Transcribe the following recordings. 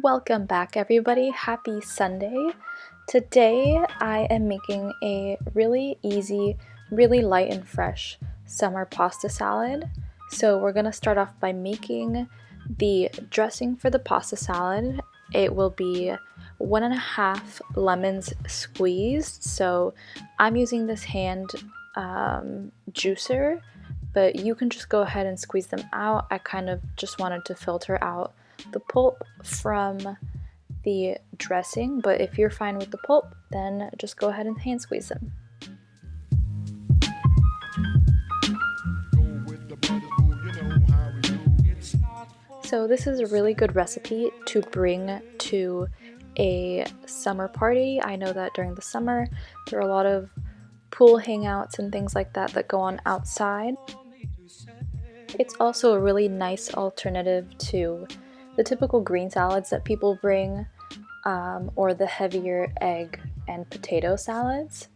Welcome back, everybody. Happy Sunday. Today I am making a really easy, really light and fresh summer pasta salad. So we're going to start off by making the dressing for the pasta salad. It will be 1.5 lemons squeezed. So I'm using this hand juicer, but you can just go ahead and squeeze them out. I kind of just wanted to filter out the pulp from the dressing, but if you're fine with the pulp, then just go ahead and hand squeeze them. So this is a really good recipe to bring to a summer party. I know that during the summer there are a lot of pool hangouts and things like that that go on outside. It's also a really nice alternative to the typical green salads that people bring, or the heavier egg and potato salads.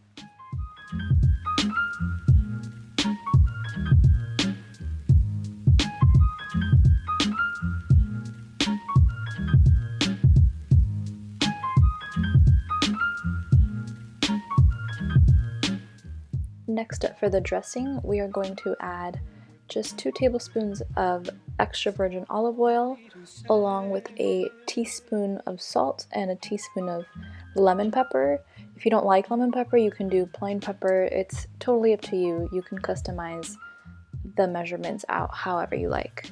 Next up for the dressing, we are going to add just 2 tablespoons of extra virgin olive oil, along with a teaspoon of salt and a teaspoon of lemon pepper. If you don't like lemon pepper, you can do plain pepper. It's totally up to you. You can customize the measurements out however you like.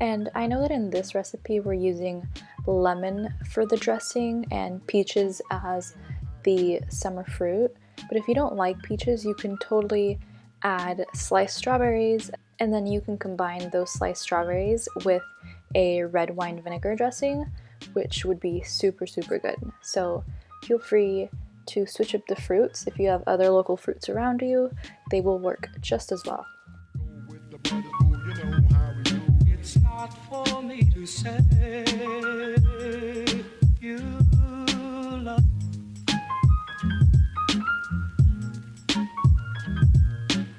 And I know that in this recipe we're using lemon for the dressing and peaches as the summer fruit, but if you don't like peaches, you can totally add sliced strawberries, and then you can combine those sliced strawberries with a red wine vinegar dressing, which would be super good. So feel free to switch up the fruits. If you have other local fruits around you, they will work just as well. It's not for me to say you love.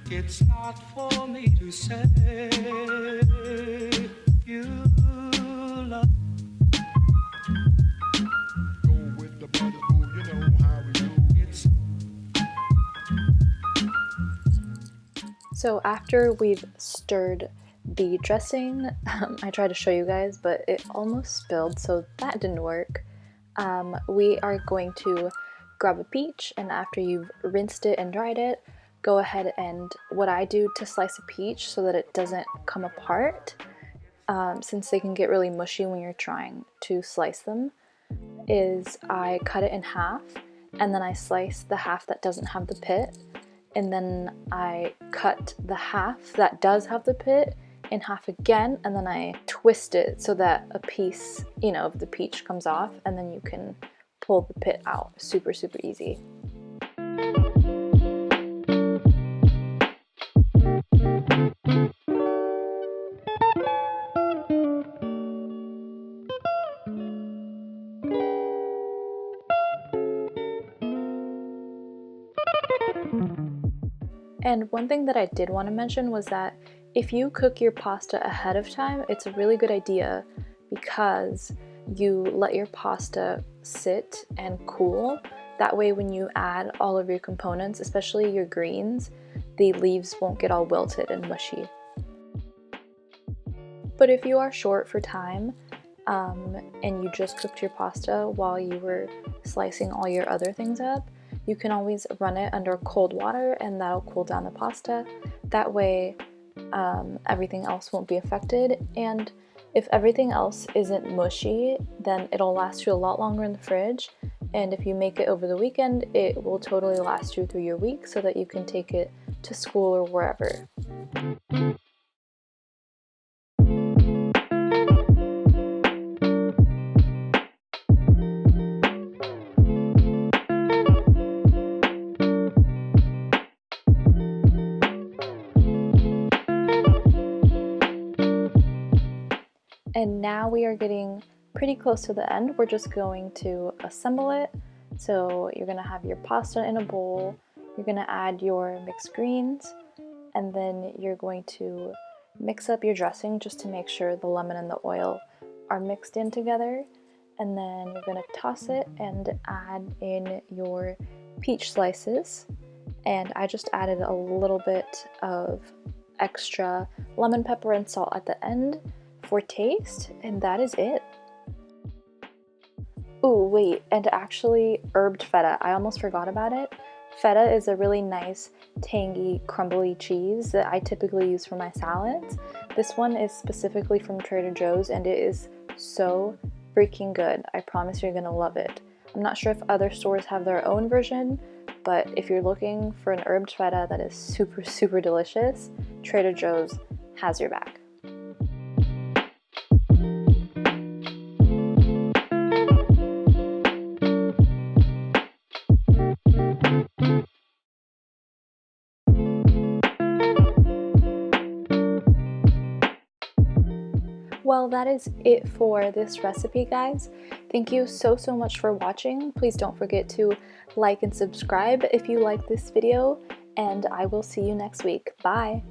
It's not for me to say you love. Go with the brothers, boo, you know how we do. So after we've stirred the dressing, I tried to show you guys, but it almost spilled, so that didn't work. We are going to grab a peach, and after you've rinsed it and dried it, go ahead and what I do to slice a peach so that it doesn't come apart, since they can get really mushy when you're trying to slice them, is I cut it in half, and then I slice the half that doesn't have the pit, and then I cut the half that does have the pit in half again, and then I twist it so that a piece, of the peach comes off, and then you can pull the pit out. Super easy. And one thing that I did want to mention was that if you cook your pasta ahead of time, it's a really good idea because you let your pasta sit and cool. That way when you add all of your components, especially your greens, the leaves won't get all wilted and mushy. But if you are short for time, and you just cooked your pasta while you were slicing all your other things up, you can always run it under cold water and that'll cool down the pasta. That way everything else won't be affected, and if everything else isn't mushy, then it'll last you a lot longer in the fridge, and if you make it over the weekend, it will totally last you through your week so that you can take it to school or wherever. And now we are getting pretty close to the end. We're just going to assemble it. So you're gonna have your pasta in a bowl, You're going to add your mixed greens, and then you're going to mix up your dressing just to make sure the lemon and the oil are mixed in together. And then you're going to toss it and add in your peach slices. And I just added a little bit of extra lemon pepper and salt at the end for taste, and that is it. Ooh, wait, and actually herbed feta. I almost forgot about it. Feta is a really nice, tangy, crumbly cheese that I typically use for my salads. This one is specifically from Trader Joe's, and it is so freaking good. I promise you're gonna love it. I'm not sure if other stores have their own version, but if you're looking for an herbed feta that is super, super delicious, Trader Joe's has your back. Well, that is it for this recipe, guys. Thank you so much for watching. Please don't forget to like and subscribe if you like this video, and I will see you next week. Bye!